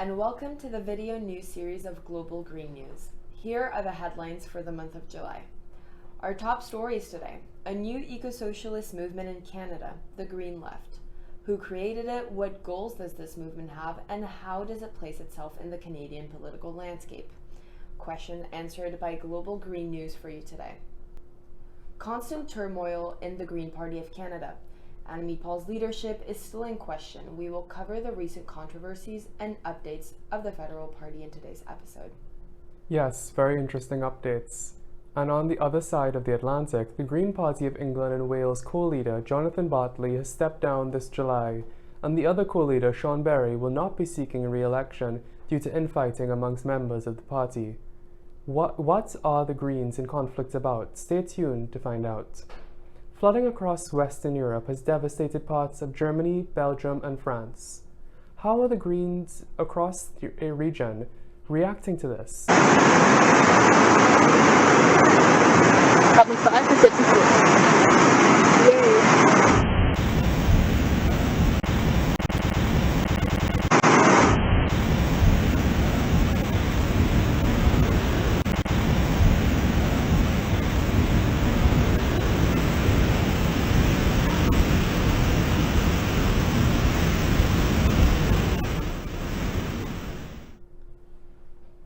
and welcome to the video news series of Global Green News. Here are the headlines for the month of July. Our top stories today: a new eco-socialist movement in Canada, the Green Left. Who created it, what goals does this movement have, and how does it place itself in the Canadian political landscape? Question answered by Global Green News for you today. Constant turmoil in the Green Party of Canada. Annamie Paul's leadership is still in question. We will cover the recent controversies and updates of the federal party in today's episode. Yes, very interesting updates. And on the other side of the Atlantic, the Green Party of England and Wales co-leader Jonathan Bartley has stepped down this July, and the other co-leader Sean Berry will not be seeking re-election due to infighting amongst members of the party. What are the Greens in conflict about? Stay tuned to find out. Flooding across Western Europe has devastated parts of Germany, Belgium, and France. How are the Greens across the region reacting to this?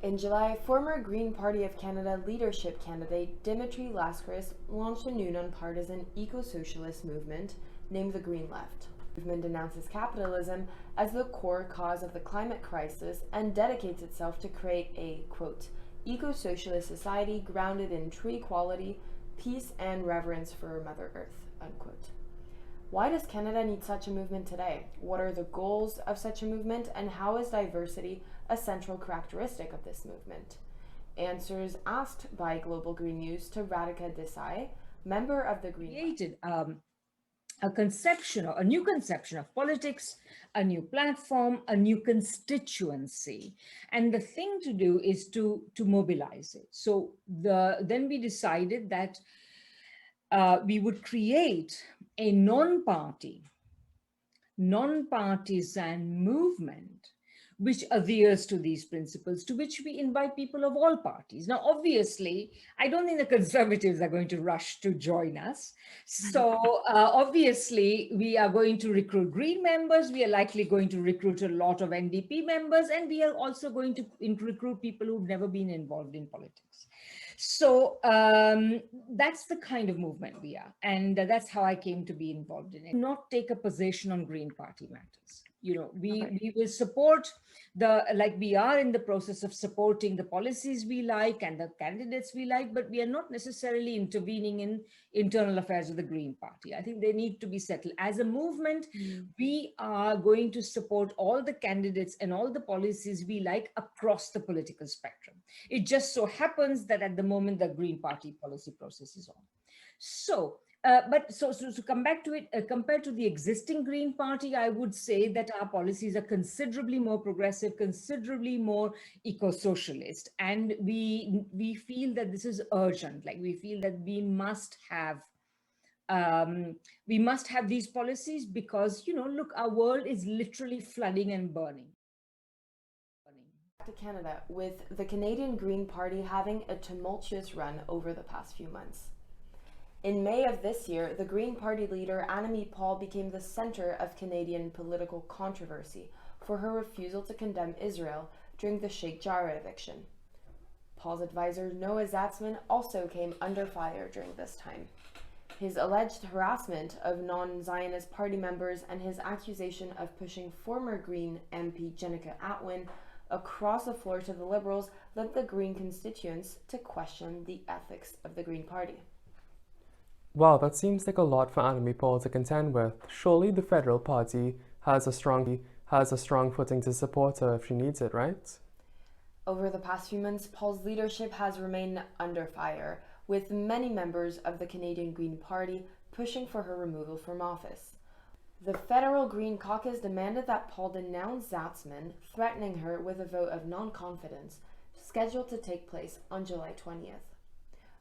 In July, former Green Party of Canada leadership candidate Dimitri Lascaris launched a new nonpartisan eco-socialist movement named the Green Left. The movement denounces capitalism as the core cause of the climate crisis and dedicates itself to create a, quote, eco-socialist society grounded in tree equality, peace, and reverence for Mother Earth, unquote. Why does Canada need such a movement today? What are the goals of such a movement, and how is diversity a central characteristic of this movement? Answers asked by Global Green News to Radhika Desai, member of the Green created a new conception of politics, a new platform, a new constituency. And the thing to do is to mobilize it. So then we decided that we would create a non-partisan movement which adheres to these principles, to which we invite people of all parties. Now, obviously, I don't think the Conservatives are going to rush to join us. So obviously, we are going to recruit Green members. We are likely going to recruit a lot of NDP members, and we are also going to recruit people who've never been involved in politics. So that's the kind of movement we are. And that's how I came to be involved in it. Not take a position on Green Party matters. You know, we will support we are in the process of supporting the policies we like and the candidates we like, but we are not necessarily intervening in internal affairs of the Green Party. I think they need to be settled. As a movement, we are going to support all the candidates and all the policies we like across the political spectrum. It just so happens that at the moment, the Green Party policy process is on. So, to come back to it, compared to the existing Green Party, I would say that our policies are considerably more progressive, considerably more eco-socialist, and we feel that this is urgent. Like, we feel that we must have these policies because, you know, look, our world is literally flooding and burning. To Canada, with the Canadian Green Party having a tumultuous run over the past few months. In May of this year, the Green Party leader Annamie Paul became the center of Canadian political controversy for her refusal to condemn Israel during the Sheikh Jarrah eviction. Paul's advisor Noah Zatzman also came under fire during this time. His alleged harassment of non-Zionist party members and his accusation of pushing former Green MP Jenica Atwin across the floor to the Liberals led the Green constituents to question the ethics of the Green Party. Wow, that seems like a lot for Annamie Paul to contend with. Surely the federal party has a strong footing to support her if she needs it, right? Over the past few months, Paul's leadership has remained under fire, with many members of the Canadian Green Party pushing for her removal from office. The Federal Green Caucus demanded that Paul denounce Zatzman, threatening her with a vote of non-confidence scheduled to take place on July 20th.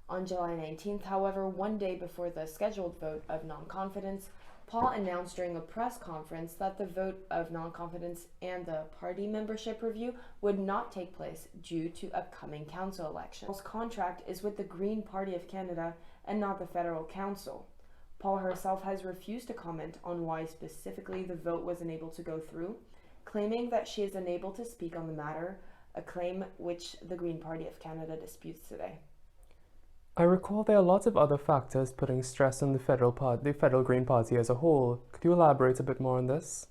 On July 19th, however, one day before the scheduled vote of non-confidence, Paul announced during a press conference that the vote of non-confidence and the party membership review would not take place due to upcoming council elections. Paul's contract is with the Green Party of Canada and not the Federal Council. Paul herself has refused to comment on why specifically the vote was unable to go through, claiming that she is unable to speak on the matter, a claim which the Green Party of Canada disputes today. I recall there are lots of other factors putting stress on the Federal Green Party as a whole. Could you elaborate a bit more on this?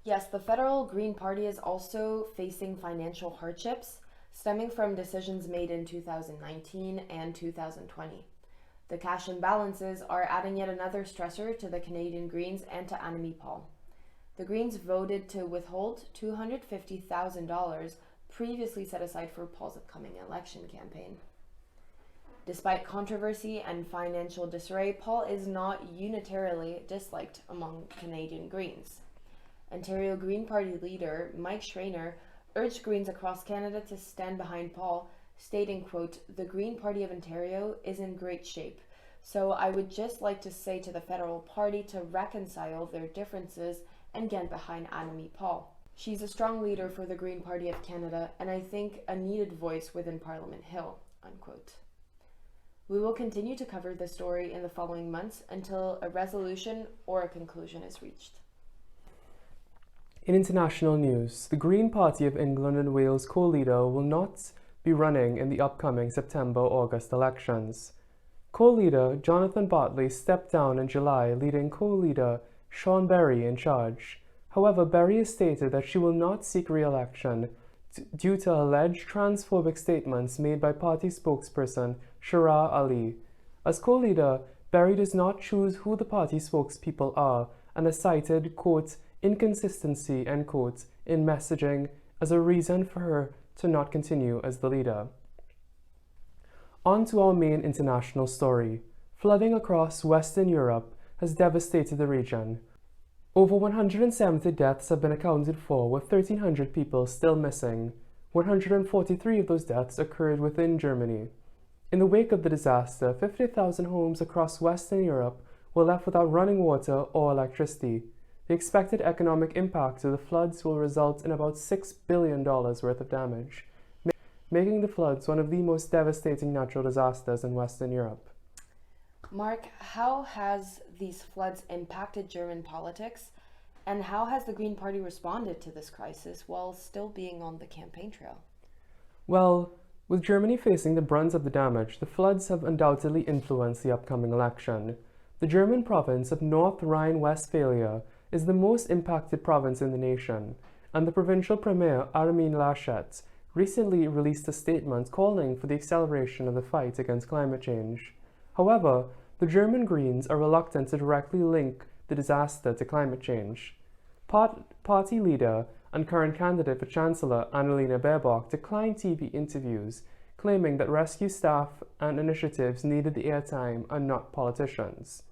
Yes, the Federal Green Party is also facing financial hardships stemming from decisions made in 2019 and 2020. The cash imbalances are adding yet another stressor to the Canadian Greens and to Annamie Paul. The Greens voted to withhold $250,000 previously set aside for Paul's upcoming election campaign. Despite controversy and financial disarray, Paul is not unitarily disliked among Canadian Greens. Ontario Green Party leader Mike Schreiner urged Greens across Canada to stand behind Paul, stating, quote, "The Green Party of Ontario is in great shape, so I would just like to say to the Federal Party to reconcile their differences and get behind Annamie Paul. She's a strong leader for the Green Party of Canada and I think a needed voice within Parliament Hill," unquote. We will continue to cover this story in the following months until a resolution or a conclusion is reached. In international news, the Green Party of England and Wales co-leader will not be running in the upcoming September-August elections. Co-leader Jonathan Bartley stepped down in July, leaving co-leader Sean Berry in charge. However, Berry has stated that she will not seek re-election due to alleged transphobic statements made by party spokesperson Shara Ali. As co-leader, Berry does not choose who the party spokespeople are and has cited, quote, "inconsistency," end quote, in messaging as a reason for her to not continue as the leader. On to our main international story. Flooding across Western Europe has devastated the region. Over 170 deaths have been accounted for, with 1,300 people still missing. 143 of those deaths occurred within Germany. In the wake of the disaster, 50,000 homes across Western Europe were left without running water or electricity. The expected economic impact of the floods will result in about $6 billion worth of damage, making the floods one of the most devastating natural disasters in Western Europe. Mark, how has these floods impacted German politics, and how has the Green Party responded to this crisis while still being on the campaign trail? Well, with Germany facing the brunt of the damage, the floods have undoubtedly influenced the upcoming election. The German province of North Rhine-Westphalia is the most impacted province in the nation, and the provincial premier Armin Laschet recently released a statement calling for the acceleration of the fight against climate change. However, the German Greens are reluctant to directly link the disaster to climate change. Party leader and current candidate for Chancellor Annalena Baerbock declined TV interviews, claiming that rescue staff and initiatives needed the airtime and not politicians.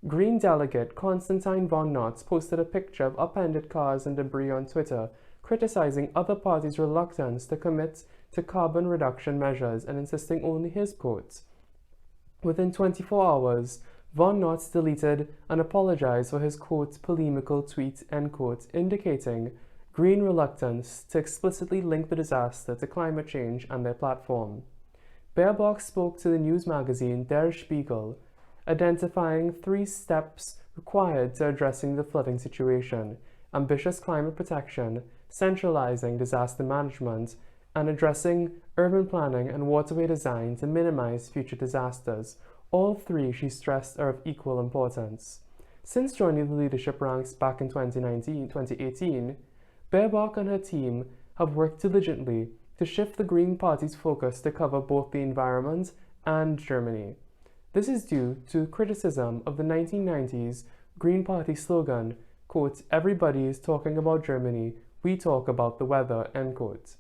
Green delegate Konstantin von Notz posted a picture of upended cars and debris on Twitter, criticizing other parties' reluctance to commit to carbon reduction measures and insisting only his quote. Within 24 hours, von Notz deleted and apologized for his quote polemical tweet, end quote, indicating Green reluctance to explicitly link the disaster to climate change and their platform. Baerbock spoke to the news magazine Der Spiegel, identifying 3 steps required to addressing the flooding situation: ambitious climate protection, centralizing disaster management, and addressing urban planning and waterway design to minimize future disasters. All 3, she stressed, are of equal importance. Since joining the leadership ranks back in 2018, Baerbock and her team have worked diligently to shift the Green Party's focus to cover both the environment and Germany. This is due to criticism of the 1990s Green Party slogan, quote, "Everybody is talking about Germany, we talk about the weather," end quote.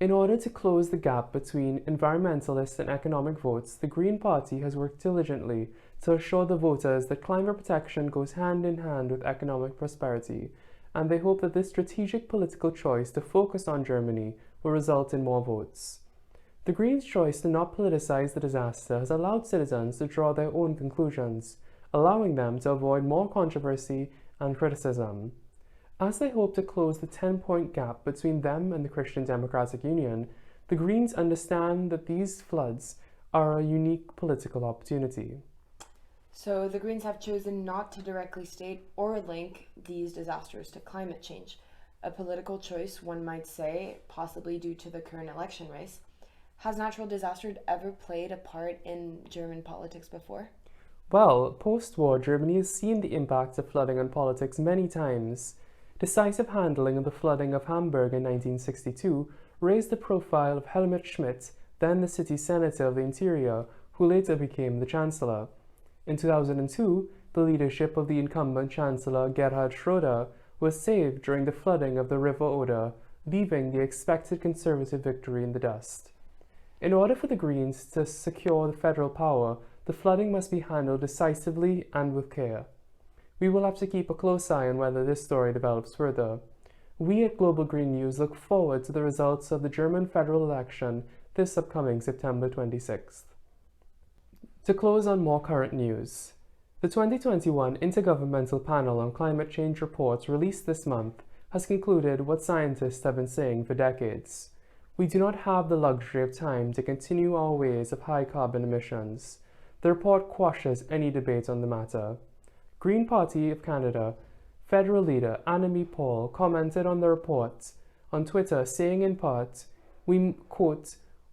In order to close the gap between environmentalist and economic votes, the Green Party has worked diligently to assure the voters that climate protection goes hand in hand with economic prosperity, and they hope that this strategic political choice to focus on Germany will result in more votes. The Greens' choice to not politicize the disaster has allowed citizens to draw their own conclusions, allowing them to avoid more controversy and criticism. As they hope to close the 10-point gap between them and the Christian Democratic Union, the Greens understand that these floods are a unique political opportunity. So the Greens have chosen not to directly state or link these disasters to climate change, a political choice, one might say, possibly due to the current election race. Has natural disaster ever played a part in German politics before? Well, post-war Germany has seen the impact of flooding on politics many times. Decisive handling of the flooding of Hamburg in 1962 raised the profile of Helmut Schmidt, then the city senator of the Interior, who later became the chancellor. In 2002, the leadership of the incumbent chancellor Gerhard Schröder was saved during the flooding of the River Oder, leaving the expected conservative victory in the dust. In order for the Greens to secure the federal power, the flooding must be handled decisively and with care. We will have to keep a close eye on whether this story develops further. We at Global Green News look forward to the results of the German federal election this upcoming September 26th. To close on more current news, the 2021 Intergovernmental Panel on Climate Change report released this month has concluded what scientists have been saying for decades. We do not have the luxury of time to continue our ways of high carbon emissions. The report quashes any debate on the matter. Green Party of Canada federal leader Annamie Paul commented on the report on Twitter, saying in part, "We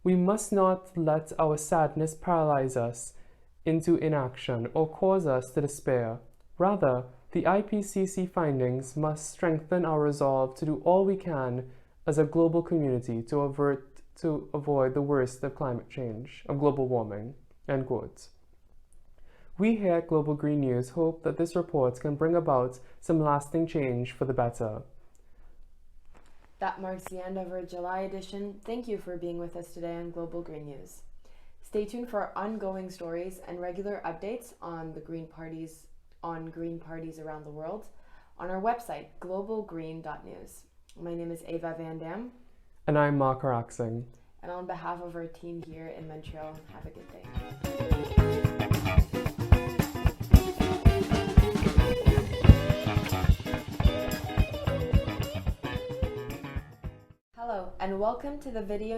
must not let our sadness paralyze us into inaction or cause us to despair. Rather, the IPCC findings must strengthen our resolve to do all we can as a global community to avoid the worst of climate change, of global warming." End quote. We here at Global Green News hope that this report can bring about some lasting change for the better. That marks the end of our July edition. Thank you for being with us today on Global Green News. Stay tuned for ongoing stories and regular updates on green parties around the world on our website, globalgreen.news. My name is Ava Van Dam. And I'm Mark Araxing. And on behalf of our team here in Montreal, have a good day. Hello, and welcome to the video